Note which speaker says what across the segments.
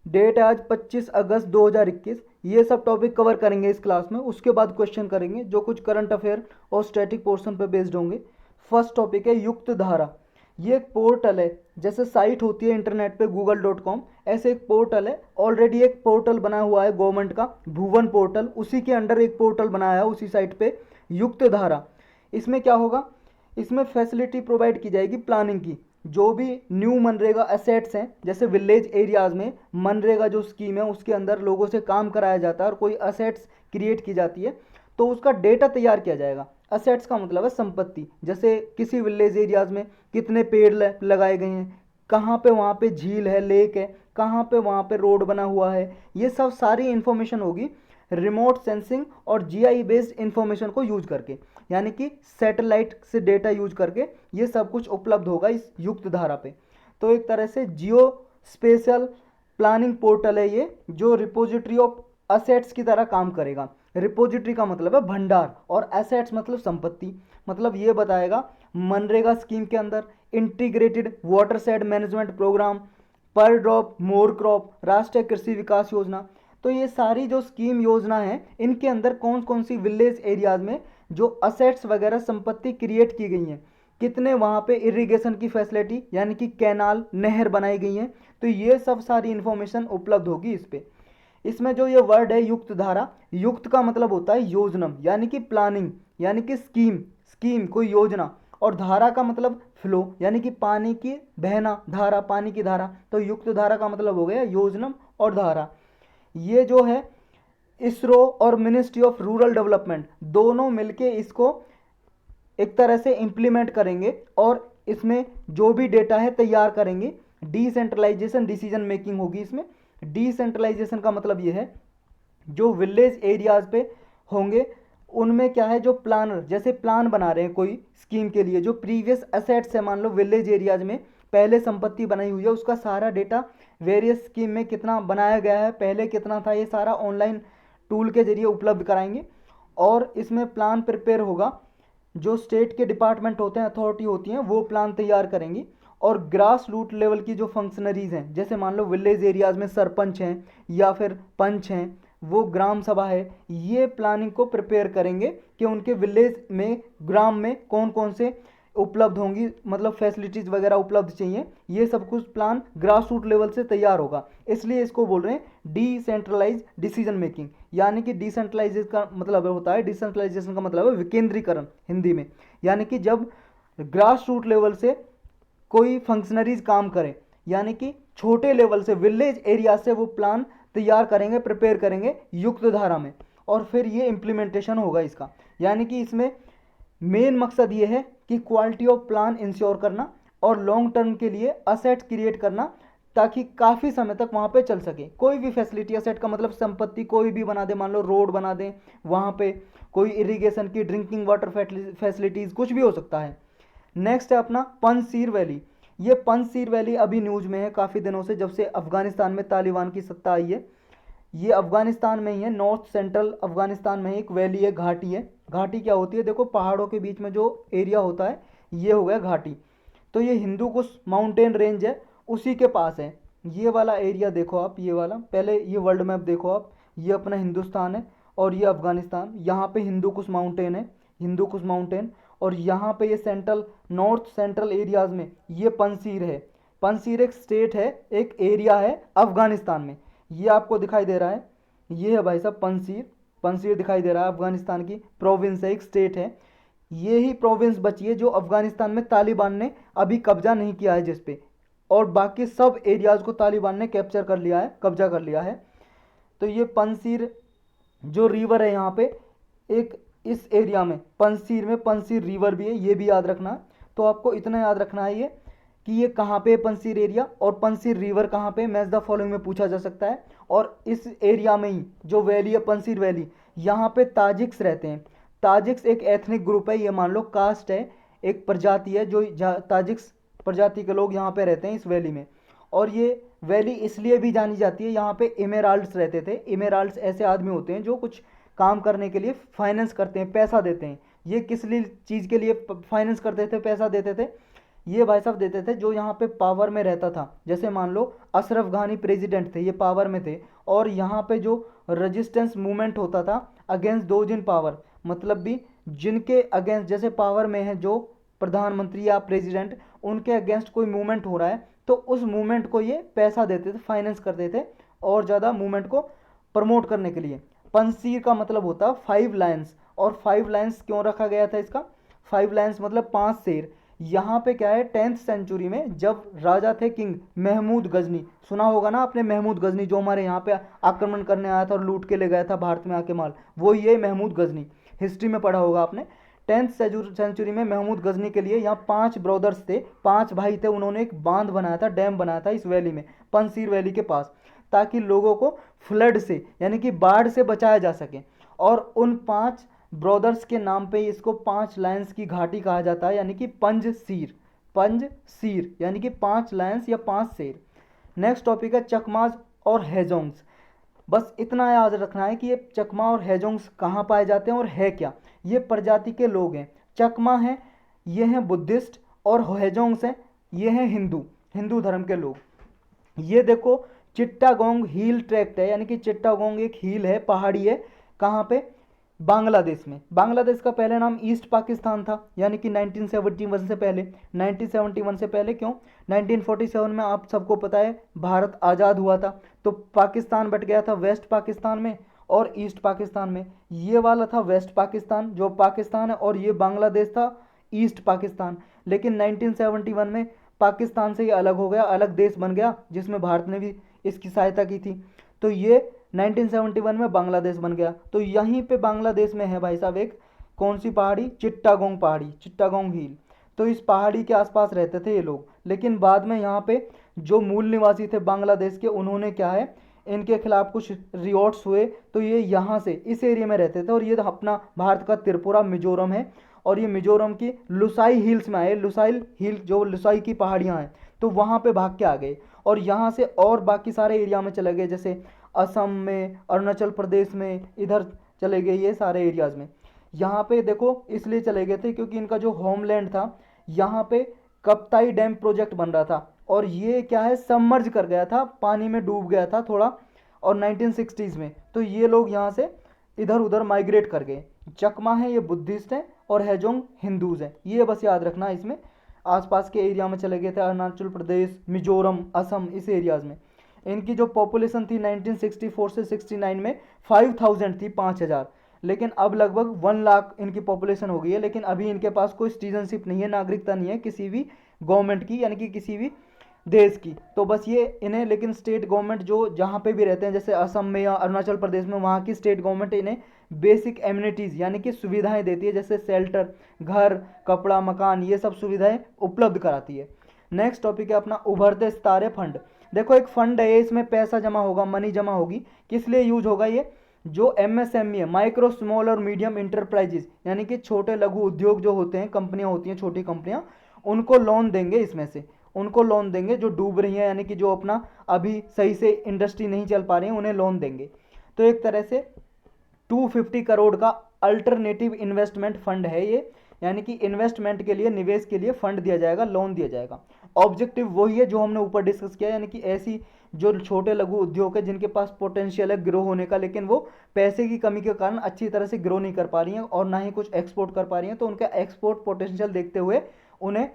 Speaker 1: Date है आज 25 अगस्त 2021। ये सब टॉपिक कवर करेंगे इस क्लास में। उसके बाद क्वेश्चन करेंगे जो कुछ करंट अफेयर और स्टैटिक पोर्शन पर बेस्ड होंगे। फर्स्ट टॉपिक है युक्त धारा। ये एक पोर्टल है, जैसे साइट होती है इंटरनेट पे google.com, ऐसे एक पोर्टल है। ऑलरेडी एक पोर्टल बना हुआ है गवर्नमेंट का, भुवन पोर्टल, उसी के अंडर एक पोर्टल बनाया है उसी साइट पे, युक्त धारा। इसमें क्या होगा, इसमें फैसिलिटी प्रोवाइड की जाएगी प्लानिंग की। जो भी न्यू मनरेगा एसेट्स हैं, जैसे विलेज एरियाज़ में मनरेगा जो स्कीम है उसके अंदर लोगों से काम कराया जाता है और कोई असेट्स क्रिएट की जाती है, तो उसका डेटा तैयार किया जाएगा। असेट्स का मतलब है संपत्ति, जैसे किसी विलेज एरियाज़ में कितने पेड़ लगाए गए हैं, कहाँ पे वहाँ पे झील है, लेक है, कहाँ पे वहाँ पे रोड बना हुआ है, ये सब सारी इन्फॉर्मेशन होगी रिमोट सेंसिंग और जीआई बेस्ड इंफॉर्मेशन को यूज करके, यानी कि सैटेलाइट से डेटा यूज करके ये सब कुछ उपलब्ध होगा इस युक्त धारा पे। तो एक तरह से जियो स्पेशल प्लानिंग पोर्टल है ये, जो रिपोजिटरी ऑफ असेट्स की तरह काम करेगा। रिपोजिटरी का मतलब है भंडार और एसेट्स मतलब संपत्ति। मतलब ये बताएगा मनरेगा स्कीम के अंदर integrated water shade management programme, पर ड्रॉप मोर क्रॉप, राष्ट्रीय कृषि विकास योजना। तो ये सारी जो स्कीम योजना है इनके अंदर कौन कौन सी विलेज एरियाज में जो असेट्स वगैरह संपत्ति क्रिएट की गई हैं, कितने वहाँ पे इरिगेशन की फैसिलिटी यानी कि कैनाल नहर बनाई गई हैं, तो ये सब सारी इन्फॉर्मेशन उपलब्ध होगी इस पे। इसमें जो ये वर्ड है युक्त धारा, युक्त का मतलब होता है योजनम यानी कि प्लानिंग, यानी कि स्कीम, स्कीम कोई योजना, और धारा का मतलब फ्लो यानी कि पानी की बहना, धारा पानी की धारा। तो युक्त धारा का मतलब हो गया योजनम और धारा। ये जो है इसरो और मिनिस्ट्री ऑफ रूरल डेवलपमेंट दोनों मिलके इसको एक तरह से इम्प्लीमेंट करेंगे और इसमें जो भी डेटा है तैयार करेंगे। डिसेंट्रलाइजेशन डिसीजन मेकिंग होगी इसमें। डिसेंट्रलाइजेशन का मतलब ये है जो विलेज एरियाज पे होंगे उनमें क्या है, जो प्लानर जैसे प्लान बना रहे हैं कोई स्कीम के लिए, जो प्रीवियस असेट्स है, मान लो विलेज एरियाज में पहले संपत्ति बनाई हुई है उसका सारा डेटा वेरियस स्कीम में कितना बनाया गया है, पहले कितना था, ये सारा ऑनलाइन टूल के जरिए उपलब्ध कराएंगे। और इसमें प्लान प्रिपेयर होगा, जो स्टेट के डिपार्टमेंट होते हैं, अथॉरिटी होती हैं, वो प्लान तैयार करेंगी। और ग्रास रूट लेवल की जो फंक्शनरीज हैं, जैसे मान लो विलेज एरियाज में सरपंच हैं या फिर पंच हैं, वो ग्राम सभा है, ये प्लानिंग को प्रिपेयर करेंगे कि उनके विलेज में ग्राम में कौन कौन से उपलब्ध होंगी, मतलब फैसिलिटीज़ वगैरह उपलब्ध चाहिए, ये सब कुछ प्लान ग्रास रूट लेवल से तैयार होगा। इसलिए इसको बोल रहे हैं डिसेंट्रलाइज डिसीजन मेकिंग, यानी कि डिसेंट्रलाइजेशन का मतलब होता है, डिसेंट्रलाइजेशन का मतलब है विकेंद्रीकरण हिंदी में, यानी कि जब ग्रास रूट लेवल से कोई फंक्शनरीज काम करें, यानी कि छोटे लेवल से विलेज एरिया से वो प्लान तैयार करेंगे, प्रिपेयर करेंगे युक्त धारा में, और फिर ये इम्प्लीमेंटेशन होगा इसका। यानी कि इसमें मेन मकसद ये है कि क्वालिटी ऑफ प्लान इंश्योर करना और लॉन्ग टर्म के लिए असेट क्रिएट करना, ताकि काफ़ी समय तक वहाँ पे चल सके। कोई भी फैसिलिटी, असेट का मतलब संपत्ति कोई भी बना दे, मान लो रोड बना दें, वहाँ पे कोई इरिगेशन की, ड्रिंकिंग वाटर फैसिलिटीज़, कुछ भी हो सकता है। नेक्स्ट है अपना पंजशीर वैली। ये पंजशीर वैली अभी न्यूज़ में है काफ़ी दिनों से, जब से अफगानिस्तान में तालिबान की सत्ता आई है। ये अफगानिस्तान में ही है, नॉर्थ सेंट्रल अफगानिस्तान में एक वैली है, घाटी है। घाटी क्या होती है, देखो पहाड़ों के बीच में जो एरिया होता है ये हो गया घाटी। तो ये हिंदू कुश माउंटेन रेंज है, उसी के पास है ये वाला एरिया। देखो आप ये वाला, पहले ये वर्ल्ड मैप देखो आप, ये अपना हिंदुस्तान है और ये अफगानिस्तान, यहाँ पे हिंदू कुश माउंटेन है, हिंदू कुश माउंटेन, और यहाँ पे ये सेंट्रल नॉर्थ सेंट्रल एरियाज में ये पंजशीर है। पंजशीर एक स्टेट है, एक एरिया है अफगानिस्तान में, ये आपको दिखाई दे रहा है, ये है भाई साहब पंजशीर। पंजशीर दिखाई दे रहा है, अफगानिस्तान की प्रोविंस है, एक स्टेट है। ये ही प्रोविंस बची है जो अफगानिस्तान में तालिबान ने अभी कब्जा नहीं किया है जिस पे, और बाकी सब एरियाज को तालिबान ने कैप्चर कर लिया है, कब्जा कर लिया है। तो ये पंजशीर जो रिवर है यहाँ पे, एक इस एरिया में पंजशीर में पंजशीर रिवर भी है, ये भी याद रखना। तो आपको इतना याद रखना है ये कि ये कहाँ पे पंजशीर एरिया और पंजशीर रिवर कहाँ पे, मैच द फॉलोइंग में पूछा जा सकता है। और इस एरिया में ही जो वैली है पंजशीर वैली, यहाँ पे ताजिक्स रहते हैं। ताजिक्स एक एथनिक ग्रुप है, ये मान लो कास्ट है, एक प्रजाति है, जो ताजिक्स प्रजाति के लोग यहाँ पे रहते हैं इस वैली में। और ये वैली इसलिए भी जानी जाती है, यहाँ पे इमेराल्ड्स रहते थे। इमेराल्ड्स ऐसे आदमी होते हैं जो कुछ काम करने के लिए फाइनेंस करते हैं, पैसा देते हैं। ये किस लिए चीज़ के लिए फाइनेंस करते थे, पैसा देते थे, ये भाई साहब देते थे जो यहाँ पे पावर में रहता था। जैसे मान लो अशरफ घानी प्रेसिडेंट थे, ये पावर में थे, और यहाँ पे जो रेजिस्टेंस मूवमेंट होता था अगेंस्ट दोज इन पावर, मतलब भी जिनके अगेंस्ट, जैसे पावर में है जो प्रधानमंत्री या प्रेसिडेंट, उनके अगेंस्ट कोई मूवमेंट हो रहा है तो उस मूवमेंट को ये पैसा देते थे, फाइनेंस करते थे और ज़्यादा मूवमेंट को प्रमोट करने के लिए। पंसीर का मतलब होता है 5 लायंस, और 5 लायंस क्यों रखा गया था इसका? 5 लायंस मतलब 5 शेर। यहाँ पे क्या है, 10th सेंचुरी में जब राजा थे किंग महमूद गजनी, सुना होगा ना आपने महमूद गजनी, जो हमारे यहाँ पे आक्रमण करने आया था और लूट के ले गया था भारत में आके माल, वो ये महमूद गजनी, हिस्ट्री में पढ़ा होगा आपने। 10th सेंचुरी में महमूद गजनी के लिए यहाँ 5 ब्रदर्स थे, 5 भाई थे, उन्होंने एक बांध बनाया था, डैम बनाया था इस वैली में, पंसीर वैली के पास, ताकि लोगों को फ्लड से यानी कि बाढ़ से बचाया जा सके। और उन 5 ब्रदर्स के नाम पे इसको 5 लायंस की घाटी कहा जाता है, यानी कि पंजसीर, पंजसीर यानी कि 5 लायंस या 5 शेर। नेक्स्ट टॉपिक है चकमाज और हेजोंग्स। बस इतना याद रखना है कि ये चकमा और हेजोंग्स कहाँ पाए जाते हैं और है क्या। ये प्रजाति के लोग हैं। चकमा हैं, ये हैं बुद्धिस्ट, और हेजोंग्स हैं, ये हैं हिंदू, हिंदू धर्म के लोग। ये देखो चिट्टागोंग हिल ट्रैक्ट है, यानी कि चिट्टागोंग एक हिल है, पहाड़ी है, कहाँ पे? बांग्लादेश में। बांग्लादेश का पहले नाम ईस्ट पाकिस्तान था, यानी कि 1971 से पहले। 1971 से पहले क्यों? 1947 में आप सबको पता है भारत आज़ाद हुआ था, तो पाकिस्तान बट गया था वेस्ट पाकिस्तान में और ईस्ट पाकिस्तान में। ये वाला था वेस्ट पाकिस्तान जो पाकिस्तान है, और ये बांग्लादेश था ईस्ट पाकिस्तान। लेकिन 1971 में पाकिस्तान से ये अलग हो गया, अलग देश बन गया, जिसमें भारत ने भी इसकी सहायता की थी। तो ये 1971 में बांग्लादेश बन गया। तो यहीं पे बांग्लादेश में है भाई साहब एक कौन सी पहाड़ी? चिट्टागोंग पहाड़ी, चिट्टागोंग हिल। तो इस पहाड़ी के आसपास रहते थे ये लोग, लेकिन बाद में यहाँ पे जो मूल निवासी थे बांग्लादेश के, उन्होंने क्या है, इनके खिलाफ कुछ रिवॉल्ट्स हुए, तो ये यहाँ से इस एरिया में रहते थे। और ये अपना भारत का त्रिपुरा मिजोरम है, और ये मिजोरम की लुसाई हिल्स में आए, लुसाइल हिल जो लुसाई की पहाड़ियाँ हैं, तो वहाँ पे भाग के आ गए, और यहाँ से और बाकी सारे एरिया में चले गए, जैसे असम में, अरुणाचल प्रदेश में, इधर चले गए ये सारे एरियाज़ में। यहाँ पे देखो इसलिए चले गए थे क्योंकि इनका जो होमलैंड था, यहाँ पे कप्ताई डैम प्रोजेक्ट बन रहा था, और ये क्या है, सबमर्ज कर गया था, पानी में डूब गया था थोड़ा, और 1960s में। तो ये लोग यहाँ से इधर उधर माइग्रेट कर गए। चकमा है ये बुद्धिस्ट हैं, और हेजोंग हिंदूज हैं, ये बस याद रखना। इसमें आसपास के एरिया में चले गए थे, अरुणाचल प्रदेश, मिजोरम, असम, इस एरियाज़ में। इनकी जो पॉपुलेशन थी 1964 से 69 में 5000 थी, 5000, लेकिन अब लगभग 1 लाख इनकी पॉपुलेशन हो गई है। लेकिन अभी इनके पास कोई सिटीजनशिप नहीं है, नागरिकता नहीं है किसी भी गवर्नमेंट की, यानी कि किसी भी देश की। तो बस ये इन्हें, लेकिन स्टेट गवर्नमेंट जो जहाँ पे भी रहते हैं, जैसे असम में या अरुणाचल प्रदेश में, वहाँ की स्टेट गवर्नमेंट इन्हें बेसिक एमिनिटीज़ यानी कि सुविधाएं देती है, जैसे शेल्टर, घर, कपड़ा, मकान, ये सब सुविधाएं उपलब्ध कराती है। नेक्स्ट टॉपिक है अपना उभरते सितारे फंड। देखो एक फंड है, इसमें पैसा जमा होगा, मनी जमा होगी। किस लिए यूज होगा ये? जो एमएसएमई है, माइक्रो स्मॉल और मीडियम इंटरप्राइजेज, यानी कि छोटे लघु उद्योग जो होते हैं, कंपनियां होती हैं, छोटी कंपनियां, उनको लोन देंगे, इसमें से उनको लोन देंगे जो डूब रही हैं, यानी कि जो अपना अभी सही से इंडस्ट्री नहीं चल पा रही है, उन्हें लोन देंगे। तो एक तरह से 250 करोड़ का अल्टरनेटिव इन्वेस्टमेंट फंड है ये, यानी कि इन्वेस्टमेंट के लिए, निवेश के लिए फंड दिया जाएगा, लोन दिया जाएगा। ऑब्जेक्टिव वही है जो हमने ऊपर डिस्कस किया, यानी कि ऐसी जो छोटे लघु उद्योग है जिनके पास पोटेंशियल है ग्रो होने का, लेकिन वो पैसे की कमी के कारण अच्छी तरह से ग्रो नहीं कर पा रही हैं और ना ही कुछ एक्सपोर्ट कर पा रही हैं, तो उनका एक्सपोर्ट पोटेंशियल देखते हुए उन्हें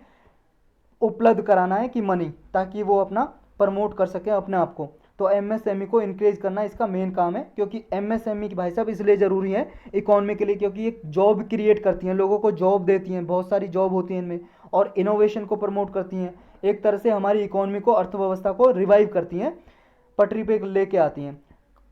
Speaker 1: उपलब्ध कराना है कि मनी, ताकि वो अपना प्रमोट कर सकें अपने आप को। तो एमएसएमई को इंक्रेज करना इसका मेन काम है, क्योंकि एमएसएमई की भाई साहब इसलिए ज़रूरी है इकोनॉमी के लिए, क्योंकि ये जॉब क्रिएट करती हैं, लोगों को जॉब देती हैं, बहुत सारी जॉब होती हैं इनमें, और इनोवेशन को प्रमोट करती हैं। एक तरह से हमारी इकोनॉमी को, अर्थव्यवस्था को रिवाइव करती हैं, पटरी पे लेके आती हैं।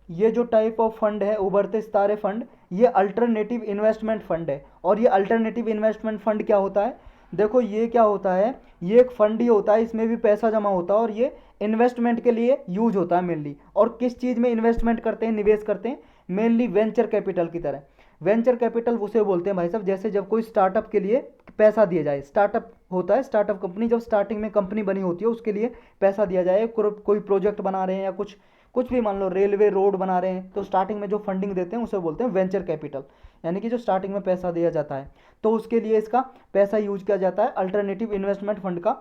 Speaker 1: ये जो टाइप ऑफ फंड है उभरते सितारे फंड, ये अल्टरनेटिव इन्वेस्टमेंट फंड है। और ये अल्टरनेटिव इन्वेस्टमेंट फंड क्या होता है? देखो ये क्या होता है, ये एक फंड ही होता है, इसमें भी पैसा जमा होता है, और ये इन्वेस्टमेंट के लिए यूज होता है मेनली। और किस चीज़ में इन्वेस्टमेंट करते हैं, निवेश करते हैं? मेनली वेंचर कैपिटल की तरह। वेंचर कैपिटल उसे बोलते हैं भाई साहब, जैसे जब कोई स्टार्टअप के लिए पैसा दिया जाए, स्टार्टअप होता है, स्टार्टअप कंपनी जब स्टार्टिंग में कंपनी बनी होती है उसके लिए पैसा दिया जाए, कोई प्रोजेक्ट बना रहे हैं या कुछ कुछ भी, मान लो रेलवे रोड बना रहे हैं, तो स्टार्टिंग में जो फंडिंग देते हैं उसे बोलते हैं वेंचर कैपिटल, यानी कि जो स्टार्टिंग में पैसा दिया जाता है, तो उसके लिए इसका पैसा यूज किया जाता है अल्टरनेटिव इन्वेस्टमेंट फंड का।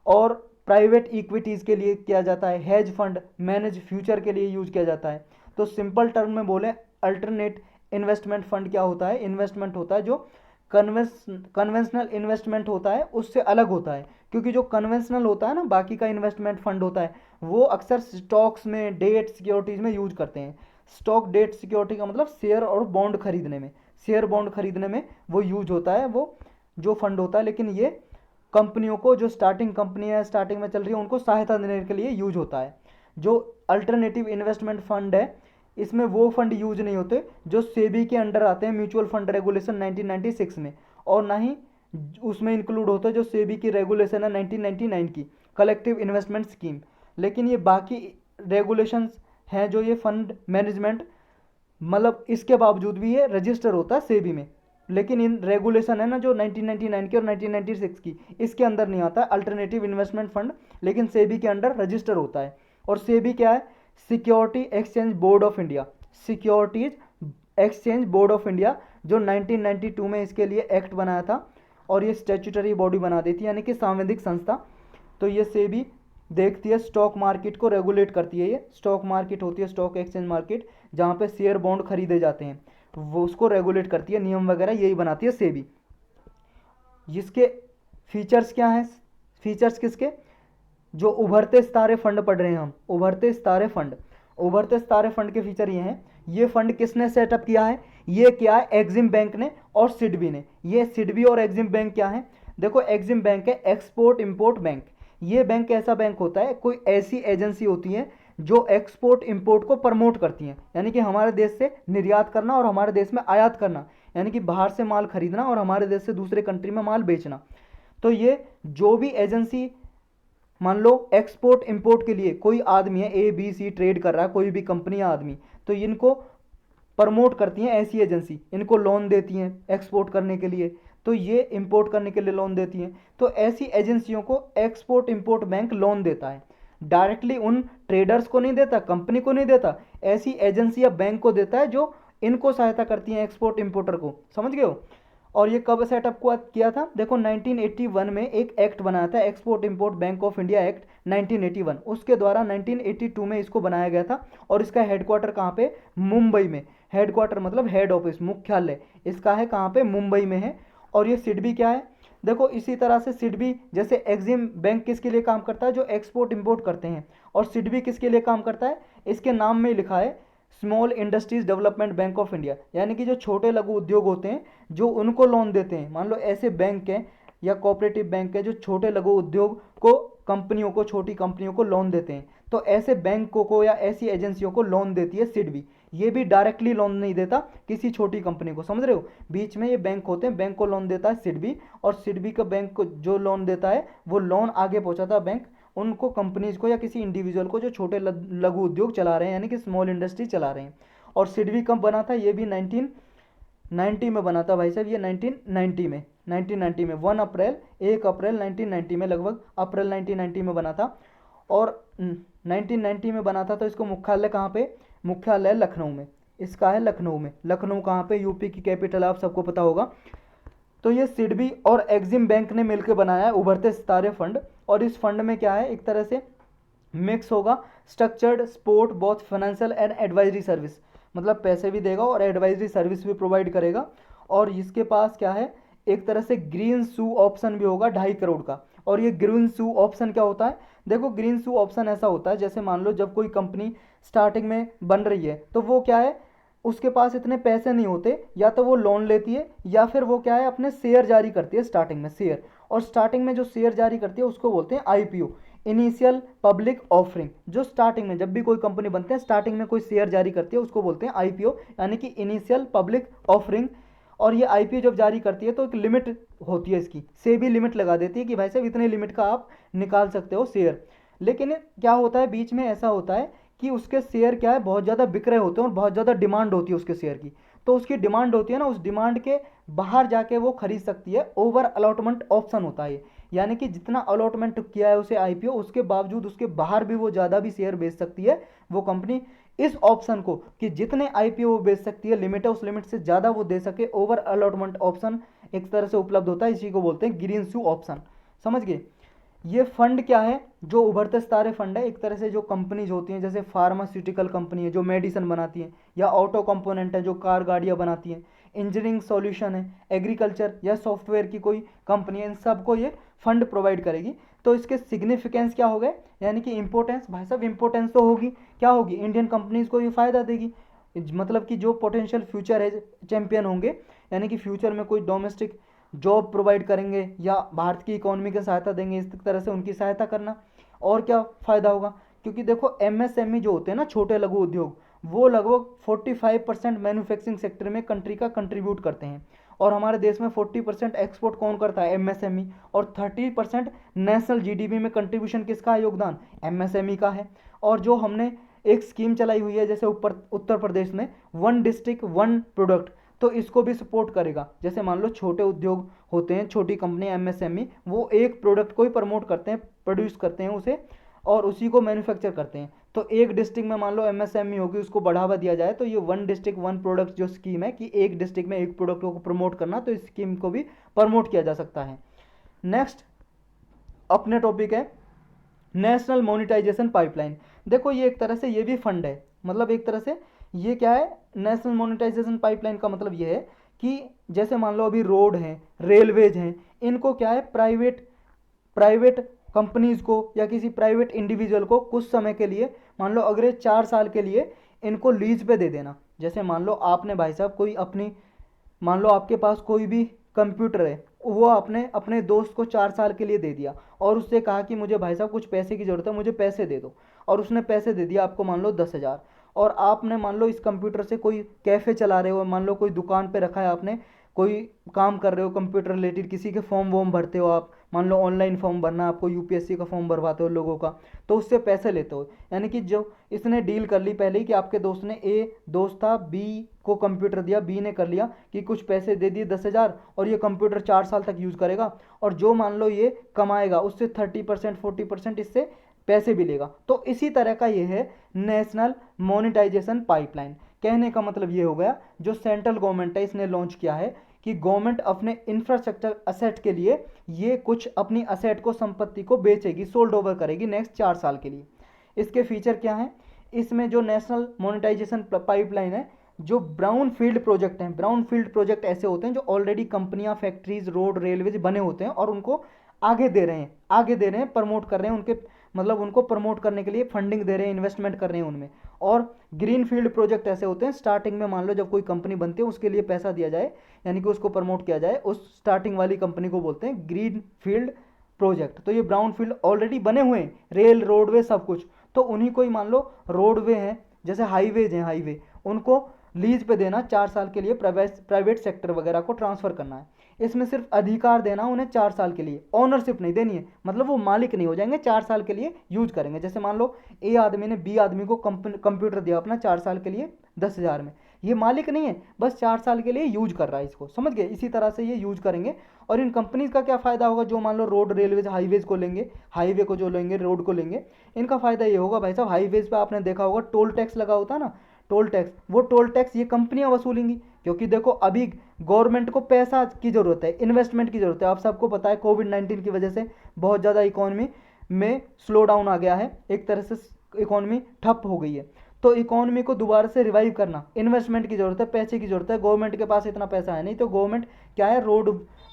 Speaker 1: और प्राइवेट इक्विटीज़ के लिए किया जाता है, हेज फंड, मैनेज फ्यूचर के लिए यूज किया जाता है। तो सिंपल टर्म में बोले अल्टरनेट इन्वेस्टमेंट फंड क्या होता है, इन्वेस्टमेंट होता है जो कन्वेंशनल इन्वेस्टमेंट होता है उससे अलग होता है, क्योंकि जो कन्वेंशनल होता है ना बाकी का इन्वेस्टमेंट फंड होता है वो अक्सर स्टॉक्स में, डेट सिक्योरिटीज़ में यूज करते हैं। स्टॉक डेट सिक्योरिटी का मतलब शेयर और बॉन्ड खरीदने में, शेयर बॉन्ड खरीदने में वो यूज होता है वो जो फंड होता है। लेकिन ये कंपनियों को, जो स्टार्टिंग कंपनी है, स्टार्टिंग में चल रही है, उनको सहायता देने के लिए यूज होता है। जो अल्टरनेटिव इन्वेस्टमेंट फंड है इसमें वो फंड यूज नहीं होते जो सेबी के अंडर आते हैं, म्यूचुअल फंड रेगुलेशन 1996 में, और ना ही उसमें इंक्लूड होता है जो सेबी की रेगुलेशन है 1999 की, कलेक्टिव इन्वेस्टमेंट स्कीम। लेकिन ये बाकी रेगुलेशंस हैं जो ये फंड मैनेजमेंट, मतलब इसके बावजूद भी ये रजिस्टर होता है सेबी में, लेकिन इन रेगुलेशन है ना जो 1999 की और 1996 की, इसके अंदर नहीं आता अल्टरनेटिव इन्वेस्टमेंट फंड, लेकिन सेबी के अंडर रजिस्टर होता है। और सेबी क्या है, security exchange board of India, securities exchange board of India, जो 1992 में इसके लिए एक्ट बनाया था, और ये स्टैट्यूटरी बॉडी बना देती है, यानी कि संवैधानिक संस्था। तो ये सेबी देखती है, स्टॉक मार्केट को रेगुलेट करती है। ये स्टॉक मार्केट होती है, स्टॉक एक्सचेंज मार्केट, जहाँ पे शेयर बॉन्ड खरीदे जाते हैं, वो उसको रेगुलेट करती है, नियम वगैरह यही बनाती है सेबी। जिसके फीचर्स क्या हैं, फीचर्स किसके, जो उभरते सितारे फंड पढ़ रहे हैं हम, उभरते सितारे फंड, उभरते सितारे फंड के फीचर ये हैं। ये फंड किसने सेटअप किया है, ये क्या है, एग्जिम बैंक ने और सिडबी ने। ये सिडबी और एग्जिम बैंक क्या है, देखो एग्जिम बैंक है एक्सपोर्ट इंपोर्ट बैंक। ये बैंक ऐसा बैंक होता है, कोई ऐसी एजेंसी होती है जो एक्सपोर्ट इंपोर्ट को प्रमोट करती हैं, यानी कि हमारे देश से निर्यात करना और हमारे देश में आयात करना, यानी कि बाहर से माल खरीदना और हमारे देश से दूसरे कंट्री में माल बेचना। तो ये जो भी एजेंसी, मान लो एक्सपोर्ट इंपोर्ट के लिए कोई आदमी है, ए बी सी ट्रेड कर रहा है, कोई भी कंपनी या आदमी, तो इनको प्रमोट करती हैं ऐसी एजेंसी, इनको लोन देती हैं एक्सपोर्ट करने के लिए, तो ये इंपोर्ट करने के लिए लोन देती हैं। तो ऐसी एजेंसियों को एक्सपोर्ट इंपोर्ट बैंक लोन देता है, डायरेक्टली उन ट्रेडर्स को नहीं देता, कंपनी को नहीं देता, ऐसी एजेंसी या बैंक को देता है जो इनको सहायता करती हैं एक्सपोर्ट इंपोर्टर को, समझ गए हो। और ये कब सेटअप किया था, देखो 1981 में एक एक्ट बनाया था, export import bank of India act 1981, उसके द्वारा 1982 में इसको बनाया गया था। और इसका हेडक्वार्टर कहाँ पे, मुंबई में, हेडक्वार्टर मतलब हेड ऑफिस, मुख्यालय इसका है कहाँ पे, मुंबई में है। और ये सिडबी क्या है, देखो इसी तरह से सिडबी, जैसे एग्जिम बैंक किसके लिए काम करता है, जो एक्सपोर्ट इंपोर्ट करते हैं, और सिडबी किसके लिए काम करता है, इसके नाम में लिखा है small industries development bank of India, यानी कि जो छोटे लघु उद्योग होते हैं जो उनको लोन देते हैं। मान लो ऐसे बैंक हैं या कोऑपरेटिव बैंक है जो छोटे लघु उद्योग को, कंपनियों को, छोटी कंपनियों को लोन देते हैं, तो ऐसे बैंकों को या ऐसी एजेंसियों को लोन देती है सिडबी। ये भी डायरेक्टली लोन नहीं देता किसी छोटी कंपनी को, समझ रहे हो, बीच में ये बैंक होते हैं, बैंक को लोन देता है सिडबी, और सिडबी का बैंक को जो लोन देता है वो लोन आगे पहुंचाता है बैंक उनको, कंपनीज को या किसी इंडिविजुअल को जो छोटे लघु उद्योग चला रहे हैं, यानी कि स्मॉल इंडस्ट्री चला रहे हैं। और सिडबी कब बना था, ये भी 1990 में बना था भाई साहब, ये 1990 में 1990 में 1 अप्रैल 1990 में, लगभग अप्रैल 1990 में बना था। और 1990 में बना था, तो इसको मुख्यालय कहाँ पे, मुख्यालय लखनऊ में, इसका है लखनऊ में। लखनऊ कहाँ पे, यूपी की कैपिटल, आप सबको पता होगा। तो ये सिडबी और एग्जिम बैंक ने मिलकर बनाया है उभरते सितारे फंड। और इस फंड में क्या है, एक तरह से मिक्स होगा, structured support both financial and advisory service, मतलब पैसे भी देगा और एडवाइजरी सर्विस भी प्रोवाइड करेगा। और इसके पास क्या है, एक तरह से ग्रीन शू ऑप्शन भी होगा 2.5 करोड़ का। और ये ग्रीन शू ऑप्शन क्या होता है, देखो ग्रीन शू ऑप्शन ऐसा होता है, जैसे मान लो जब कोई कंपनी स्टार्टिंग में बन रही है, तो वो क्या है, उसके पास इतने पैसे नहीं होते, या तो वो लोन लेती है या फिर वो क्या है, अपने शेयर जारी करती है स्टार्टिंग में, शेयर। और स्टार्टिंग में जो शेयर जारी करती है उसको बोलते हैं आईपीओ, इनिशियल पब्लिक ऑफरिंग। जो स्टार्टिंग में जब भी कोई कंपनी बनती है, स्टार्टिंग में कोई शेयर जारी करती है उसको बोलते हैं आईपीओ, यानी कि इनिशियल पब्लिक ऑफरिंग। और ये आईपीओ जब जारी करती है तो एक लिमिट होती है इसकी, सेबी लिमिट लगा देती है कि भाई साहब इतने लिमिट का आप निकाल सकते हो शेयर। लेकिन क्या होता है, बीच में ऐसा होता है कि उसके शेयर क्या है, बहुत ज़्यादा बिक रहे होते हैं और बहुत ज़्यादा डिमांड होती है उसके शेयर की, तो उसकी डिमांड होती है ना, उस डिमांड के बाहर जाके वो खरीद सकती है। ओवर अलॉटमेंट ऑप्शन होता है, यानी कि जितना अलॉटमेंट किया है उसे आईपीओ, उसके बावजूद उसके बाहर भी वो ज़्यादा भी शेयर बेच सकती है वो कंपनी। इस ऑप्शन को कि जितने आईपीओ वो बेच सकती है, लिमिट है, उस लिमिट से ज़्यादा वो दे सके, ओवर अलॉटमेंट ऑप्शन एक तरह से उपलब्ध होता है। इसी को बोलते हैं ग्रीन शू ऑप्शन। समझ गए? ये फंड क्या है? जो उभरते सितारे फंड है, एक तरह से जो कंपनीज होती हैं, जैसे फार्मास्यूटिकल कंपनी है जो मेडिसिन बनाती है, या ऑटो कंपोनेंट है जो कार गाड़ियाँ बनाती हैं, इंजीनियरिंग सॉल्यूशन है, एग्रीकल्चर या सॉफ्टवेयर की कोई कंपनी है, इन सबको ये फंड प्रोवाइड करेगी। तो इसके सिग्निफिकेंस क्या हो गए, यानी कि इंपॉर्टेंस, भाई साहब इंपॉर्टेंस तो होगी, क्या होगी, इंडियन कंपनीज को ये फ़ायदा देगी। मतलब कि जो पोटेंशियल फ्यूचर है चैंपियन होंगे, यानी कि फ्यूचर में कोई डोमेस्टिक जॉब प्रोवाइड करेंगे या भारत की इकोनॉमी की सहायता देंगे, इस तरह से उनकी सहायता करना। और क्या फ़ायदा होगा, क्योंकि देखो एमएसएमई जो होते हैं ना, छोटे लघु उद्योग, वो लगभग 45% मैन्युफैक्चरिंग सेक्टर में कंट्री का कंट्रीब्यूट करते हैं। और हमारे देश में 40% एक्सपोर्ट कौन करता है? एमएसएमई। और 30% नेशनल जीडीपी में कंट्रीब्यूशन किसका है? योगदान एमएसएमई का है। और जो हमने एक स्कीम चलाई हुई है जैसे ऊपर उत्तर प्रदेश में, वन डिस्ट्रिक्ट वन प्रोडक्ट, तो इसको भी सपोर्ट करेगा। जैसे मान लो छोटे उद्योग होते हैं, छोटी कंपनी एमएसएमई, वो एक प्रोडक्ट को ही प्रमोट करते हैं, प्रोड्यूस करते हैं उसे, और उसी को मैन्युफैक्चर करते हैं। तो एक डिस्ट्रिक्ट में मान लो एमएसएमई होगी, उसको बढ़ावा दिया जाए, तो ये वन डिस्ट्रिक्ट वन प्रोडक्ट जो स्कीम है कि एक डिस्ट्रिक्ट में एक प्रोडक्ट को प्रमोट करना, तो इस स्कीम को भी प्रमोट किया जा सकता है। नेक्स्ट अपने टॉपिक है नेशनल मोनेटाइजेशन पाइपलाइन। देखो ये एक तरह से ये भी फंड है, मतलब एक तरह से ये क्या है, नेशनल मोनेटाइजेशन पाइपलाइन का मतलब ये है कि जैसे मान लो अभी रोड हैं, रेलवेज हैं, इनको क्या है, प्राइवेट प्राइवेट कंपनीज को या किसी प्राइवेट इंडिविजुअल को कुछ समय के लिए, मान लो अगले 4 साल के लिए इनको लीज पे दे देना। जैसे मान लो आपने भाई साहब कोई अपनी, मान लो आपके पास कोई भी कंप्यूटर है, वो आपने अपने दोस्त को 4 साल के लिए दे दिया, और उससे कहा कि मुझे भाई साहब कुछ पैसे की ज़रूरत है, मुझे पैसे दे दो। और उसने पैसे दे दिया आपको, मान लो 10,000। और आपने मान लो इस कंप्यूटर से कोई कैफ़े चला रहे हो, मान लो कोई दुकान पे रखा है आपने, कोई काम कर रहे हो कंप्यूटर रिलेटेड, किसी के फॉर्म वॉर्म भरते हो आप, मान लो ऑनलाइन फॉर्म भरना, आपको यूपीएससी का फॉर्म भरवाते हो लोगों का, तो उससे पैसे लेते हो। यानी कि जो इसने डील कर ली पहले ही कि आपके दोस्त ने, ए दोस्त था, बी को कंप्यूटर दिया, बी ने कर लिया कि कुछ पैसे दे दिए 10,000, और ये कंप्यूटर 4 साल तक यूज़ करेगा, और जो मान लो ये कमाएगा उससे 30% 40% इससे पैसे भी लेगा। तो इसी तरह का ये है नेशनल मोनेटाइजेशन पाइपलाइन। कहने का मतलब ये हो गया, जो सेंट्रल गवर्नमेंट है इसने लॉन्च किया है कि गवर्नमेंट अपने इंफ्रास्ट्रक्चर असेट के लिए ये कुछ अपनी असेट को, संपत्ति को बेचेगी, सोल्ड ओवर करेगी नेक्स्ट 4 साल के लिए। इसके फीचर क्या हैं? इसमें जो नेशनल मोनेटाइजेशन पाइपलाइन है, जो ब्राउन फील्ड प्रोजेक्ट हैं, ब्राउन फील्ड प्रोजेक्ट ऐसे होते हैं जो ऑलरेडी कंपनियां, फैक्ट्रीज, रोड, रेलवेज बने होते हैं और उनको आगे दे रहे हैं, प्रमोट कर रहे हैं, उनके मतलब उनको प्रमोट करने के लिए फंडिंग दे रहे हैं, इन्वेस्टमेंट कर रहे हैं उनमें। और ग्रीन फील्ड प्रोजेक्ट ऐसे होते हैं, स्टार्टिंग में मान लो जब कोई कंपनी बनती है उसके लिए पैसा दिया जाए, यानी कि उसको प्रमोट किया जाए, उस स्टार्टिंग वाली कंपनी को बोलते हैं ग्रीन फील्ड प्रोजेक्ट। तो ये ब्राउन फील्ड ऑलरेडी बने हुए हैं, रेल, रोडवे, सब कुछ, तो उन्हीं को ही मान लो रोडवे हैं, जैसे हाईवेज हैं, हाईवे उनको लीज पे देना 4 साल के लिए, प्राइवेट सेक्टर वगैरह को ट्रांसफ़र करना है। इसमें सिर्फ अधिकार देना उन्हें 4 साल के लिए, ऑनरशिप नहीं देनी है, मतलब वो मालिक नहीं हो जाएंगे, 4 साल के लिए यूज करेंगे। जैसे मान लो ए आदमी ने बी आदमी को कंप्यूटर दिया अपना 4 साल के लिए 10,000 में, ये मालिक नहीं है, बस 4 साल के लिए यूज कर रहा है इसको, समझ गए? इसी तरह से ये यूज करेंगे। और इन कंपनीज का क्या फ़ायदा होगा, जो मान लो रोड, रेलवेज, हाईवेज को लेंगे, हाईवे को जो लेंगे, रोड को लेंगे, इनका फ़ायदा ये होगा भाई साहब, हाईवेज पे आपने देखा होगा टोल टैक्स लगा होता है ना, टोल टैक्स, वो टोल टैक्स ये कंपनियां वसूलेंगी, क्योंकि देखो अभी गवर्नमेंट को पैसा की ज़रूरत है, इन्वेस्टमेंट की ज़रूरत है। आप सबको पता है कोविड-19 की वजह से बहुत ज़्यादा इकोनॉमी में स्लो डाउन आ गया है, एक तरह से इकोनॉमी ठप हो गई है। तो इकोनॉमी को दोबारा से रिवाइव करना, इन्वेस्टमेंट की ज़रूरत है, पैसे की ज़रूरत है। गवर्नमेंट के पास इतना पैसा है नहीं, तो गवर्नमेंट क्या है,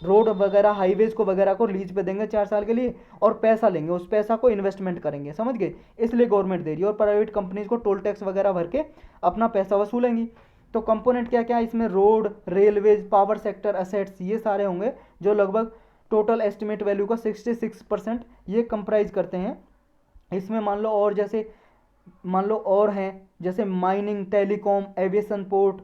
Speaker 1: रोड वगैरह, हाईवेज को वगैरह को लीज पे देंगे 4 साल के लिए, और पैसा लेंगे, उस पैसा को इन्वेस्टमेंट करेंगे, समझ गए? इसलिए गवर्नमेंट दे रही है, और प्राइवेट कंपनीज को टोल टैक्स वगैरह भर के अपना पैसा वसूलेंगी। तो कंपोनेंट क्या क्या है इसमें, road, railways, power sector assets, ये सारे होंगे, जो लगभग टोटल एस्टिमेट वैल्यू का 66% ये कंप्राइज करते हैं। इसमें मान लो और जैसे मान लो और हैं, जैसे mining, telecom, aviation, port,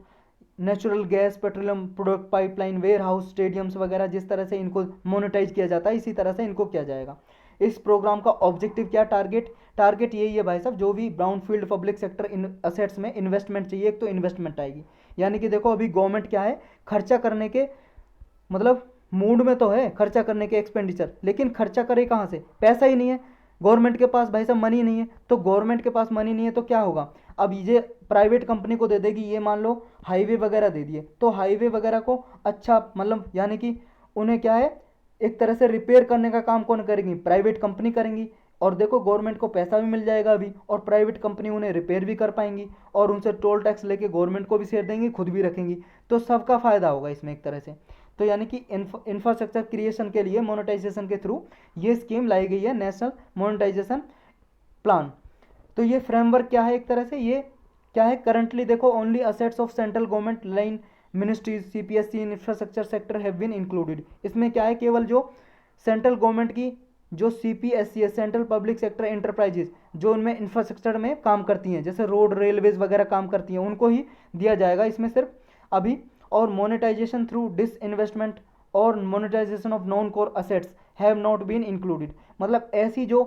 Speaker 1: natural gas, petroleum product pipeline, warehouse, stadiums वगैरह, जिस तरह से इनको मोनेटाइज किया जाता है इसी तरह से इनको किया जाएगा। इस प्रोग्राम का ऑब्जेक्टिव क्या, टारगेट यही है भाई साहब, जो भी brown field public sector in assets में इन्वेस्टमेंट चाहिए, एक तो इन्वेस्टमेंट आएगी, यानी कि देखो अभी गवर्नमेंट क्या है, खर्चा करने के मतलब मूड में तो है, खर्चा करने के एक्सपेंडिचर, लेकिन खर्चा करे कहाँ से, पैसा ही नहीं है गवर्नमेंट के पास, भाई साहब मनी नहीं है। तो गवर्नमेंट के पास मनी नहीं है तो क्या होगा, अब ये प्राइवेट कंपनी को दे देगी, ये मान लो हाईवे वगैरह दे दिए, तो हाईवे वगैरह को अच्छा मतलब यानी कि उन्हें क्या है, एक तरह से रिपेयर करने का काम कौन करेगी, प्राइवेट कंपनी करेंगी। और देखो गवर्नमेंट को पैसा भी मिल जाएगा अभी, और प्राइवेट कंपनी उन्हें रिपेयर भी कर पाएंगी, और उनसे टोल टैक्स लेके गवर्नमेंट को भी शेयर देंगी, खुद भी रखेंगी, तो सबका फायदा होगा इसमें एक तरह से। तो यानी कि इंफ्रास्ट्रक्चर क्रिएशन के लिए मोनेटाइजेशन के थ्रू ये स्कीम लाई गई है, नेशनल मोनेटाइजेशन प्लान। तो ये फ्रेमवर्क क्या है, एक तरह से ये क्या है, करंटली देखो only assets of central government line ministries CPSC in infrastructure sector have been included. इसमें क्या है, केवल जो सेंट्रल गवर्नमेंट की जो सीपीएससी है, सेंट्रल पब्लिक सेक्टर एंटरप्राइजेज, जो उनमें इंफ्रास्ट्रक्चर में काम करती हैं, जैसे रोड रेलवेज वगैरह काम करती हैं, उनको ही दिया जाएगा इसमें सिर्फ अभी। और मोनेटाइजेशन थ्रू डिस इन्वेस्टमेंट और monetisation of non core assets have not been included. मतलब ऐसी जो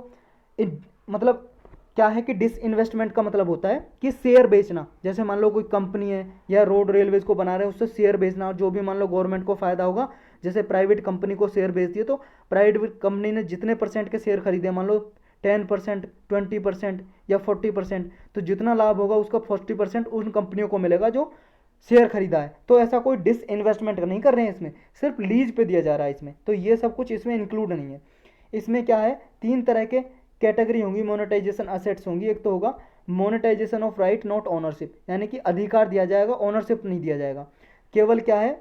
Speaker 1: मतलब क्या है कि डिस इन्वेस्टमेंट का मतलब होता है कि शेयर बेचना, जैसे मान लो कोई कंपनी है या रोड रेलवेज को बना रहे हैं, उससे शेयर बेचना, और जो भी मान लो गवर्नमेंट को फायदा होगा, जैसे प्राइवेट कंपनी को शेयर बेच दिए, तो प्राइवेट कंपनी ने जितने परसेंट के शेयर खरीदे, मान लो 10%, 20% या 40%, तो जितना लाभ होगा उसका 40% उन कंपनियों को मिलेगा जो शेयर खरीदा है। तो ऐसा कोई डिस इन्वेस्टमेंट नहीं कर रहे हैं इसमें, सिर्फ लीज पे दिया जा रहा है इसमें। तो ये सब कुछ इसमें इंक्लूड नहीं है। इसमें क्या है, 3 तरह के कैटेगरी होंगी मोनेटाइजेशन असेट्स होंगी। एक तो होगा monetisation of right not ownership, यानी कि अधिकार दिया जाएगा, ओनरशिप नहीं दिया जाएगा, केवल क्या है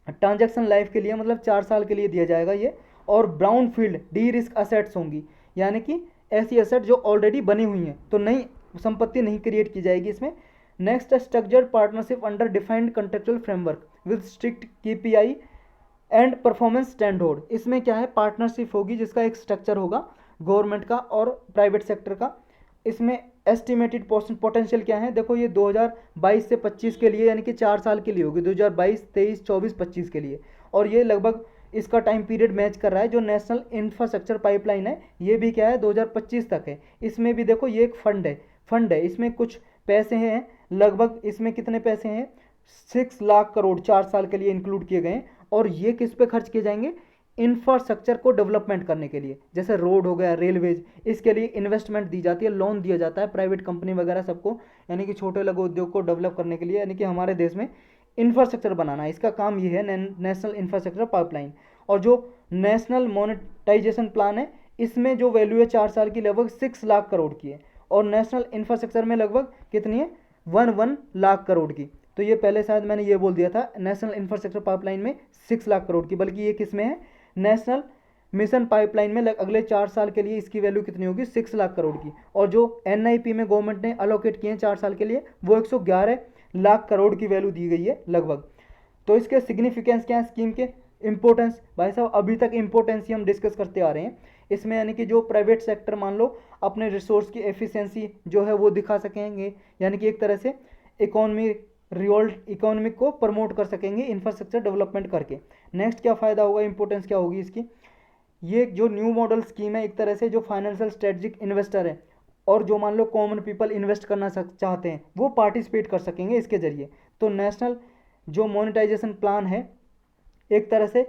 Speaker 1: ट्रांजैक्शन लाइफ के लिए, मतलब 4 साल के लिए दिया जाएगा ये। और brown field D risk assets होंगी, यानी कि ऐसी एसेट जो ऑलरेडी बनी हुई हैं, तो नई संपत्ति नहीं क्रिएट की जाएगी इसमें। Next structured partnership under defined contractual framework with strict KPI and performance standard. इसमें क्या है, पार्टनरशिप होगी जिसका एक स्ट्रक्चर होगा गवर्नमेंट का और प्राइवेट सेक्टर का। इसमें एस्टिमेटेड पोटेंशियल क्या है, देखो ये 2022 से 25 के लिए, यानी कि 4 साल के लिए होगी, 2022, 23, 24, 25 के लिए। और ये लगभग इसका टाइम पीरियड मैच कर रहा है जो नेशनल इंफ्रास्ट्रक्चर पाइपलाइन है, ये भी क्या है 2025 तक है। इसमें भी देखो ये एक फंड है, इसमें कुछ पैसे हैं, लगभग इसमें कितने पैसे हैं, 6 लाख करोड़ 4 साल के लिए इंक्लूड किए गए। और ये किस पे खर्च किए जाएंगे, इंफ्रास्ट्रक्चर को डेवलपमेंट करने के लिए, जैसे रोड हो गया, रेलवेज, इसके लिए इन्वेस्टमेंट दी जाती है, लोन दिया जाता है प्राइवेट कंपनी वगैरह सबको, यानी कि छोटे लघु उद्योग को डेवलप करने के लिए, यानी कि हमारे देश में इंफ्रास्ट्रक्चर बनाना, इसका काम ये है नेशनल इंफ्रास्ट्रक्चर पाइपलाइन। और जो नेशनल मोनेटाइजेशन प्लान है, इसमें जो वैल्यू है 4 साल की लगभग 6 लाख करोड़ की है, और नेशनल इंफ्रास्ट्रक्चर में लगभग कितनी है, 1 लाख करोड़ की। तो ये पहले शायद मैंने ये बोल दिया था, नेशनल इंफ्रास्ट्रक्चर पाइपलाइन में 6 लाख करोड़ की, बल्कि ये किस में है, नेशनल मिशन पाइपलाइन में अगले 4 साल के लिए इसकी वैल्यू कितनी होगी, 6 लाख करोड़ की। और जो एनआईपी में गवर्नमेंट ने अलोकेट किए हैं 4 साल के लिए, वो 111 लाख करोड़ की वैल्यू दी गई है लगभग। तो इसके सिग्निफिकेंस क्या है स्कीम के, इंपॉर्टेंस, भाई साहब अभी तक इंपॉर्टेंस ही हम डिस्कस करते आ रहे हैं इसमें, यानी कि जो प्राइवेट सेक्टर मान लो अपने रिसोर्स की एफिशिएंसी जो है वो दिखा सकेंगे, यानी कि एक तरह से रियल इकोनॉमिक को प्रमोट कर सकेंगे इंफ्रास्ट्रक्चर डेवलपमेंट करके। नेक्स्ट क्या फ़ायदा होगा, इंपॉर्टेंस क्या होगी इसकी, ये जो न्यू मॉडल स्कीम है, एक तरह से जो फाइनेंशियल स्ट्रेटजिक इन्वेस्टर है और जो मान लो कॉमन पीपल इन्वेस्ट करना चाहते हैं, वो पार्टिसिपेट कर सकेंगे इसके जरिए। तो नेशनल जो मोनेटाइजेशन प्लान है, एक तरह से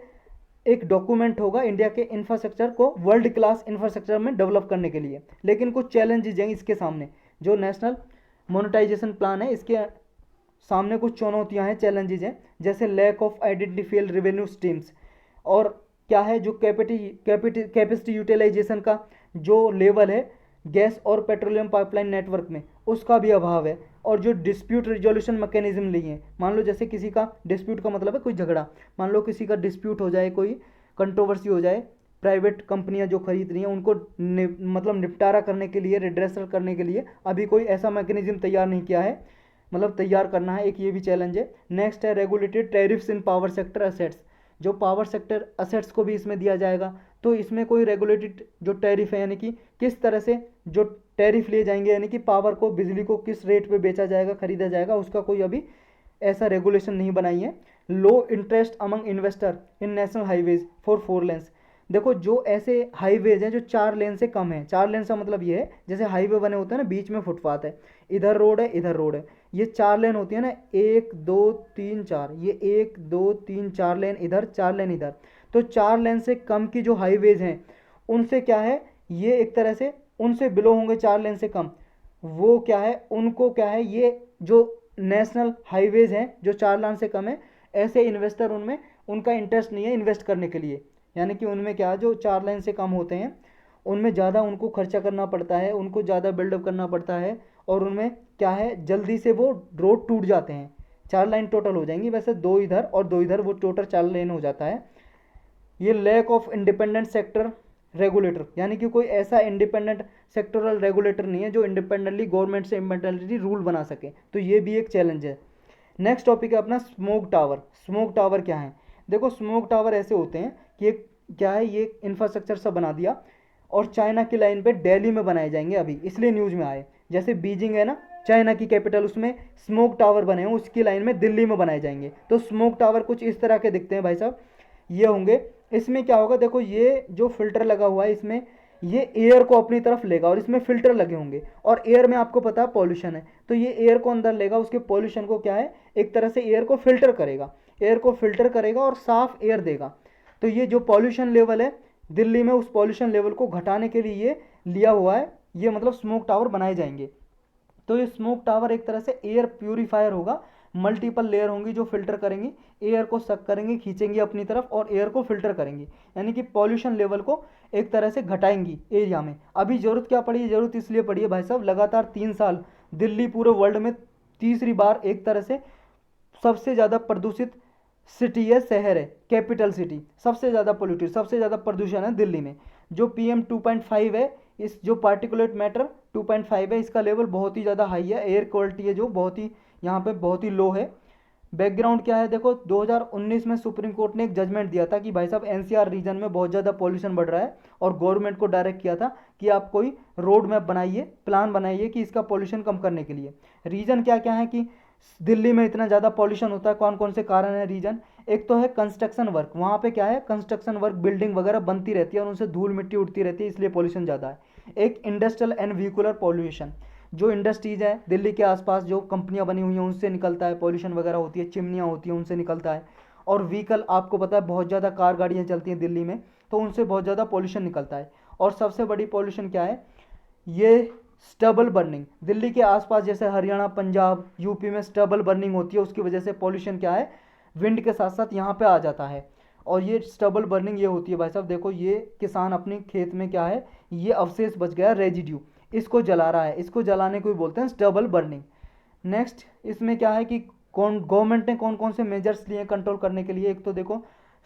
Speaker 1: एक डॉक्यूमेंट होगा इंडिया के इंफ्रास्ट्रक्चर को वर्ल्ड क्लास इंफ्रास्ट्रक्चर में डेवलप करने के लिए। लेकिन कुछ चैलेंजेस हैं इसके सामने, जो नेशनल मोनेटाइजेशन प्लान है इसके सामने कुछ चुनौतियां हैं, चैलेंजेस हैं, जैसे lack of identified revenue streams, और क्या है जो कैपेसिटी यूटिलाइजेशन का जो लेवल है गैस और पेट्रोलियम पाइपलाइन नेटवर्क में, उसका भी अभाव है। और जो डिस्प्यूट रिजोल्यूशन मैकेनिज्म नहीं है, मान लो जैसे किसी का डिस्प्यूट का मतलब है कोई झगड़ा, मान लो किसी का डिस्प्यूट हो जाए, कोई कंट्रोवर्सी हो जाए, प्राइवेट कंपनियां जो खरीद रही हैं उनको मतलब निपटारा करने के लिए, रिड्रेसल करने के लिए अभी कोई ऐसा मैकेनिज्म तैयार नहीं किया है, मतलब तैयार करना है, एक ये भी चैलेंज है। नेक्स्ट है रेगुलेटेड टैरिफ्स इन पावर सेक्टर असेट्स, जो पावर सेक्टर असेट्स को भी इसमें दिया जाएगा, तो इसमें कोई रेगुलेटेड जो टैरिफ है, यानी कि किस तरह से जो टैरिफ लिए जाएंगे, यानी कि पावर को, बिजली को किस रेट पे बेचा जाएगा, खरीदा जाएगा, उसका कोई अभी ऐसा रेगुलेशन नहीं बनाई है। लो interest among investor in national highways for 4 lens, देखो जो ऐसे हाईवेज हैं जो 4 लेन से कम है, 4 लेन का मतलब ये है जैसे हाईवे बने होते हैं ना, बीच में फुटपाथ है, इधर रोड है इधर रोड है, ये 4 लेन होती है ना, 1 2 3 4, ये 1 2 3 4 लेन इधर 4 लेन इधर। तो 4 लेन से कम की जो हाईवेज हैं उनसे क्या है, ये एक तरह से उनसे बिलो होंगे 4 लेन से कम, वो क्या है उनको क्या है, ये जो नेशनल हाईवेज हैं जो 4 लेन से कम है, ऐसे इन्वेस्टर उनमें उनका इंटरेस्ट नहीं है इन्वेस्ट करने के लिए। यानी कि उनमें क्या जो 4 लेन से कम होते हैं उनमें ज़्यादा उनको खर्चा करना पड़ता है, उनको ज़्यादा बिल्डअप करना पड़ता है, और उनमें क्या है जल्दी से वो रोड टूट जाते हैं। 4 लाइन टोटल हो जाएंगी, वैसे 2 इधर और 2 इधर, वो टोटल 4 लेन हो जाता है। ये lack of independent sector regulator, यानी कि कोई ऐसा इंडिपेंडेंट सेक्टरल रेगुलेटर नहीं है जो इंडिपेंडेंटली गवर्नमेंट से इंडिपेंडेंटली रूल बना सके, तो ये भी एक चैलेंज है। नेक्स्ट टॉपिक है अपना स्मोक टावर। स्मोक टावर क्या है, देखो स्मोक टावर ऐसे होते हैं कि एक क्या है, ये इंफ्रास्ट्रक्चर सा बना दिया और चाइना की लाइन पे दिल्ली में बनाए जाएंगे अभी, इसलिए न्यूज़ में आए। जैसे बीजिंग है ना चाइना की कैपिटल, उसमें स्मोक टावर बने हैं, उसकी लाइन में दिल्ली में बनाए जाएंगे। तो स्मोक टावर कुछ इस तरह के दिखते हैं भाई साहब, ये होंगे। इसमें क्या होगा, देखो ये जो फिल्टर लगा हुआ है इसमें, ये एयर को अपनी तरफ लेगा और इसमें फिल्टर लगे होंगे, और एयर में आपको पता है पॉल्यूशन है, तो ये एयर को अंदर लेगा, उसके पॉल्यूशन को क्या है एक तरह से एयर को फिल्टर करेगा, एयर को फिल्टर करेगा और साफ एयर देगा। तो ये जो पॉल्यूशन लेवल है दिल्ली में, उस पॉल्यूशन लेवल को घटाने के लिए ये लिया हुआ है, ये मतलब स्मोक टावर बनाए जाएंगे। तो ये स्मोक टावर एक तरह से एयर प्यूरीफायर होगा, मल्टीपल लेयर होंगी जो फिल्टर करेंगी, एयर को सक करेंगी खींचेंगी अपनी तरफ और एयर को फिल्टर करेंगी, यानी कि पॉल्यूशन लेवल को एक तरह से घटाएंगी एरिया में। अभी ज़रूरत क्या पड़ी है, ज़रूरत इसलिए पड़ी है भाई साहब, लगातार 3 साल दिल्ली पूरे वर्ल्ड में तीसरी बार एक तरह से सबसे ज़्यादा प्रदूषित सिटी है, शहर है, कैपिटल सिटी, सबसे ज़्यादा पोल्यूटेड, सबसे ज़्यादा प्रदूषण है दिल्ली में। जो PM 2.5 है, इस जो पार्टिकुलेट मैटर 2.5 है, इसका लेवल बहुत ही ज़्यादा हाई है, एयर क्वालिटी है जो बहुत ही यहाँ पे बहुत ही लो है। बैकग्राउंड क्या है, देखो 2019 में सुप्रीम कोर्ट ने एक जजमेंट दिया था कि भाई साहब NCR रीजन में बहुत ज़्यादा पॉल्यूशन बढ़ रहा है, और गवर्नमेंट को डायरेक्ट किया था कि आप कोई रोड मैप बनाइए, प्लान बनाइए कि इसका पॉल्यूशन कम करने के लिए। रीज़न क्या क्या है कि दिल्ली में इतना ज़्यादा पॉल्यूशन होता है, कौन कौन से कारण है रीजन। एक तो है कंस्ट्रक्शन वर्क, वहाँ पे क्या है कंस्ट्रक्शन वर्क, बिल्डिंग वगैरह बनती रहती है और उनसे धूल मिट्टी उड़ती रहती है, इसलिए पॉल्यूशन ज़्यादा है। एक इंडस्ट्रियल एंड व्हीकुलर पॉल्यूशन, जो इंडस्ट्रीज है दिल्ली के आसपास जो कंपनियां बनी हुई हैं उनसे निकलता है पॉल्यूशन वगैरह होती है, चिमनियाँ होती हैं उनसे निकलता है। और व्हीकल आपको पता है बहुत ज़्यादा कार गाड़ियाँ चलती हैं दिल्ली में, तो उनसे बहुत ज़्यादा पॉल्यूशन निकलता है। और सबसे बड़ी पॉल्यूशन क्या है, ये स्टबल बर्निंग। दिल्ली के आसपास जैसे हरियाणा पंजाब यूपी में स्टबल बर्निंग होती है, उसकी वजह से पॉल्यूशन क्या है विंड के साथ साथ यहाँ पे आ जाता है। और ये स्टबल बर्निंग ये होती है भाई साहब, देखो ये किसान अपने खेत में क्या है, ये अवशेष बच गया रेजिड्यू, इसको जला रहा है, इसको जलाने को भी बोलते हैं स्टबल बर्निंग। नेक्स्ट इसमें क्या है कि कौन गवर्नमेंट ने कौन कौन से मेजर्स लिए कंट्रोल करने के लिए। एक तो देखो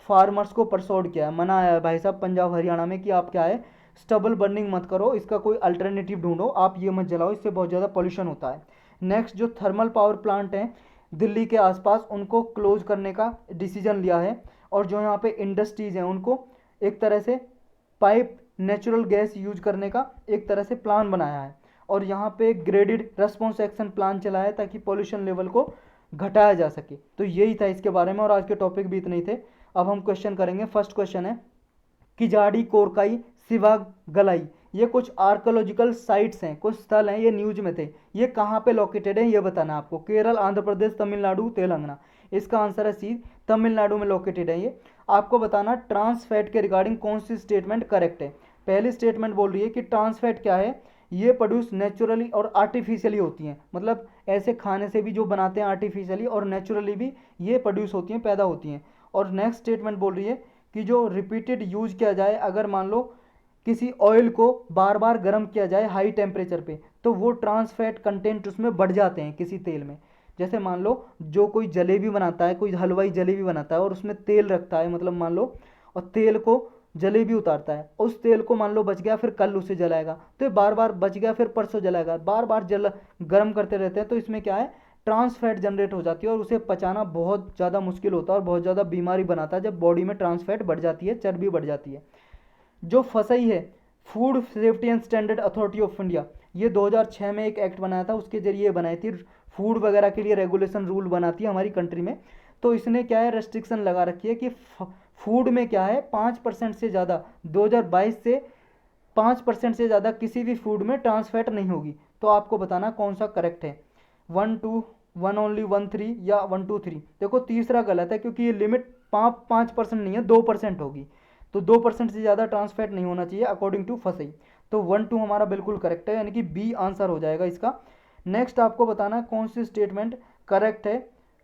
Speaker 1: फार्मर्स को परसोड किया है, मना है भाई साहब पंजाब हरियाणा में कि आप क्या है स्टबल बर्निंग मत करो, इसका कोई अल्टरनेटिव ढूंढो, आप ये मत जलाओ, इससे बहुत ज़्यादा पॉल्यूशन होता है। नेक्स्ट जो थर्मल पावर प्लांट हैं दिल्ली के आसपास उनको क्लोज करने का डिसीजन लिया है, और जो यहाँ पे इंडस्ट्रीज़ हैं उनको एक तरह से पाइप नेचुरल गैस यूज करने का एक तरह से प्लान बनाया है, और यहाँ पे ग्रेडेड रेस्पॉन्स एक्शन प्लान चलाया है ताकि पॉल्यूशन लेवल को घटाया जा सके। तो यही था इसके बारे में, और आज के टॉपिक भी इतने ही थे। अब हम क्वेश्चन करेंगे। फर्स्ट क्वेश्चन है किजाड़ी कोरकाई सिवाग गलाई, ये कुछ आर्कोलॉजिकल साइट्स हैं, कुछ स्थल हैं, ये न्यूज में थे, ये कहाँ पे लोकेटेड है ये बताना है आपको। केरल, आंध्र प्रदेश, तमिलनाडु, तेलंगाना। इसका आंसर है सी, तमिलनाडु में लोकेटेड है ये। आपको बताना ट्रांस फैट के रिगार्डिंग कौन सी स्टेटमेंट करेक्ट है। पहली स्टेटमेंट बोल रही है कि ट्रांस फैट क्या है, ये प्रोड्यूस नेचुरली और आर्टिफिशियली होती हैं, मतलब ऐसे खाने से भी जो बनाते हैं आर्टिफिशियली, और नेचुरली भी ये प्रोड्यूस होती हैं, पैदा होती हैं। और नेक्स्ट स्टेटमेंट बोल रही है कि जो रिपीटेड यूज किया जाए, अगर मान लो किसी ऑयल को बार बार गर्म किया जाए हाई टेम्परेचर पे, तो वो ट्रांस फैट कंटेंट उसमें बढ़ जाते हैं किसी तेल में। जैसे मान लो जो कोई जलेबी बनाता है, कोई हलवाई जलेबी बनाता है और उसमें तेल रखता है, मतलब मान लो, और तेल को जलेबी उतारता है, उस तेल को मान लो बच गया, फिर कल उसे जलाएगा, तो ये बार बार बच गया, फिर परसों जलाएगा, बार बार गर्म करते रहते हैं, तो इसमें क्या है ट्रांस फैट जनरेट हो जाती है, और उसे पचाना बहुत ज़्यादा मुश्किल होता है और बहुत ज़्यादा बीमारी बनाता है जब बॉडी में ट्रांस फैट बढ़ जाती है, चर्बी बढ़ जाती है। जो फसई है, food safety and standard authority of India, ये 2006 में एक एक्ट बनाया था, उसके जरिए बनाई थी, फूड वगैरह के लिए रेगुलेशन रूल बनाती है हमारी कंट्री में। तो इसने क्या है रेस्ट्रिक्शन लगा रखी है कि फूड में क्या है 5% से ज़्यादा 2022 से 5% से ज़्यादा किसी भी फूड में ट्रांस फैट नहीं होगी। तो आपको बताना कौन सा करेक्ट है, 1 2 1 ओनली 1 3 या 1 2 3। देखो तीसरा गलत है क्योंकि ये लिमिट 5% नहीं है 2% होगी, तो 2% से ज़्यादा ट्रांस फैट नहीं होना चाहिए अकॉर्डिंग टू फसई। तो 1 2 हमारा बिल्कुल करेक्ट है, यानी कि बी आंसर हो जाएगा इसका। नेक्स्ट आपको बताना है कौन सी स्टेटमेंट करेक्ट है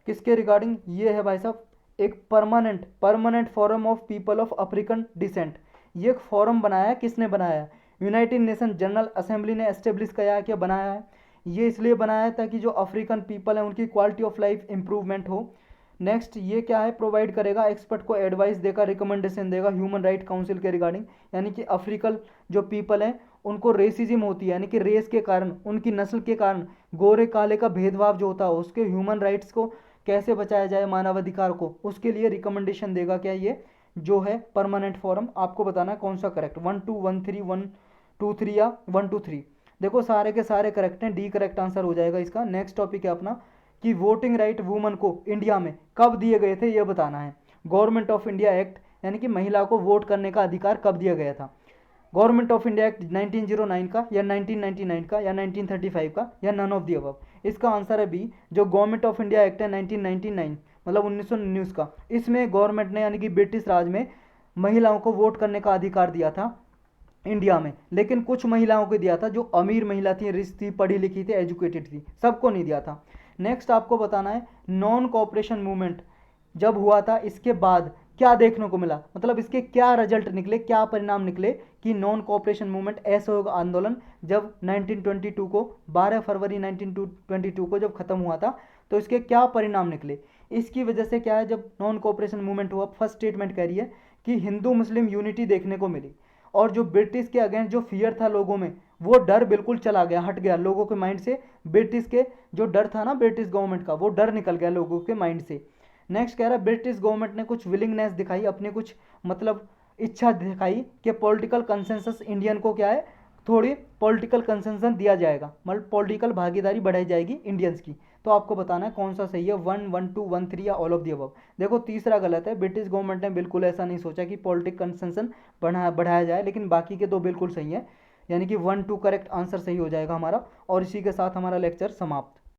Speaker 1: किसके रिगार्डिंग, ये है भाई साहब एक permanent forum of people of African descent. ये एक फोरम बनाया है, किसने बनाया है, यूनाइटेड नेशन जनरल असेंबली ने एस्टेब्लिश किया है, क्या बनाया है, ये इसलिए बनाया है ताकि जो अफ्रीकन पीपल है उनकी क्वालिटी ऑफ लाइफ इंप्रूवमेंट हो। नेक्स्ट ये क्या है, प्रोवाइड करेगा एक्सपर्ट को एडवाइस देगा, रिकमेंडेशन देगा ह्यूमन राइट काउंसिल के रिगार्डिंग, यानी कि अफ्रीकन जो पीपल हैं उनको रेसिज्म होती है, यानी कि रेस के कारण, उनकी नस्ल के कारण गोरे काले का भेदभाव जो होता है उसके ह्यूमन राइट्स को कैसे बचाया जाए, मानवाधिकार को, उसके लिए रिकमेंडेशन देगा क्या ये जो है परमानेंट फोरम। आपको बताना है कौन सा करेक्ट, 1 2 1 3 1 2 3 या 1 2 3। देखो सारे के सारे करेक्ट हैं, डी करेक्ट आंसर हो जाएगा इसका। नेक्स्ट टॉपिक है अपना कि वोटिंग राइट वुमन को इंडिया में कब दिए गए थे, ये बताना है। गवर्नमेंट ऑफ इंडिया एक्ट यानी कि महिला को वोट करने का अधिकार कब दिया गया था, गवर्नमेंट ऑफ इंडिया एक्ट 1909 का या 1999 का या 1935 का या नन ऑफ दी अबव। इसका आंसर है बी, जो गवर्नमेंट ऑफ इंडिया एक्ट है 1999 मतलब 1919 का, इसमें गवर्नमेंट ने यानी कि ब्रिटिश राज में महिलाओं को वोट करने का अधिकार दिया था इंडिया में, लेकिन कुछ महिलाओं को दिया था जो अमीर महिला थी, रिच थी, पढ़ी लिखी थी, एजुकेटेड थी, सबको नहीं दिया था। नेक्स्ट आपको बताना है नॉन कोऑपरेशन मूवमेंट जब हुआ था इसके बाद क्या देखने को मिला, मतलब इसके क्या रिजल्ट निकले, क्या परिणाम निकले कि नॉन कोऑपरेशन मूवमेंट असहयोग आंदोलन जब 1922 को 12 फरवरी 1922 को जब खत्म हुआ था तो इसके क्या परिणाम निकले। इसकी वजह से क्या है, जब नॉन कोऑपरेशन मूवमेंट हुआ फर्स्ट स्टेटमेंट कह रही है कि हिंदू मुस्लिम यूनिटी देखने को मिली, और जो ब्रिटिश के अगेंस्ट जो फियर था लोगों में वो डर बिल्कुल चला गया, हट गया लोगों के माइंड से, ब्रिटिश के जो डर था ना ब्रिटिश गवर्नमेंट का वो डर निकल गया लोगों के माइंड से। नेक्स्ट कह रहा है ब्रिटिश गवर्नमेंट ने कुछ विलिंगनेस दिखाई, अपने कुछ मतलब इच्छा दिखाई कि पॉलिटिकल कंसेंसस इंडियन को क्या है, थोड़ी पॉलिटिकल कंसेंसस दिया जाएगा, मतलब पॉलिटिकल भागीदारी बढ़ाई जाएगी इंडियंस की। तो आपको बताना है कौन सा सही है, 1 1 2 1 3 या ऑल ऑफ दी अबव। देखो तीसरा गलत है, ब्रिटिश गवर्नमेंट ने बिल्कुल ऐसा नहीं सोचा कि पॉलिटिकल कंसेंसस बढ़ाया जाए, लेकिन बाकी के दो बिल्कुल सही है, यानी कि 1 2 करेक्ट आंसर सही हो जाएगा हमारा। और इसी के साथ हमारा लेक्चर समाप्त।